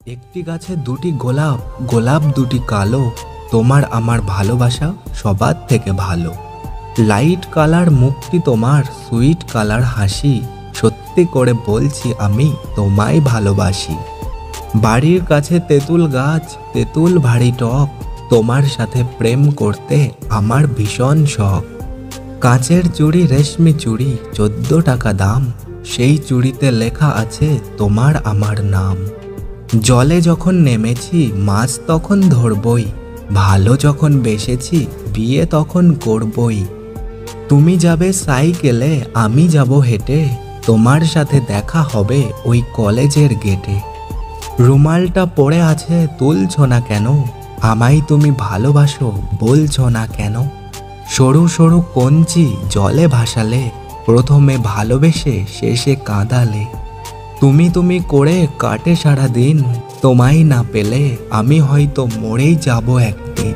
একটি গাছে দুটি গোলাপ, গোলাপ দুটি কালো, তোমার আমার ভালোবাসা সবার থেকে ভালো। লাইট কালার মুখটি তোমার, সুইট কালার হাসি, সত্যি করে বলছি আমি তোমায় ভালোবাসি। বাড়ির কাছে তেঁতুল গাছ, তেঁতুল ভারী টক, তোমার সাথে প্রেম করতে আমার ভীষণ শখ। কাঁচের চুড়ি রেশমি চুড়ি, 14 টাকা দাম, সেই চুড়িতে লেখা আছে তোমার আমার নাম। জলে যখন নেমেছি মাছ তখন ধরবই, ভালো যখন বেসেছি বিয়ে তখন করবই। তুমি যাবে সাইকেলে আমি যাব হেঁটে, তোমার সাথে দেখা হবে ওই কলেজের গেটে। রুমালটা পড়ে আছে তুলছো না কেন, আমায় তুমি ভালোবাসো বলছো না কেন। সরু সরু কঞ্চি জলে ভাসালে, প্রথমে ভালোবেসে শেষে কাঁদালে। তুমি তুমি করে কাটে সারা দিন, তোমায় না পেলে আমি হয়তো মরেই যাব একদিন।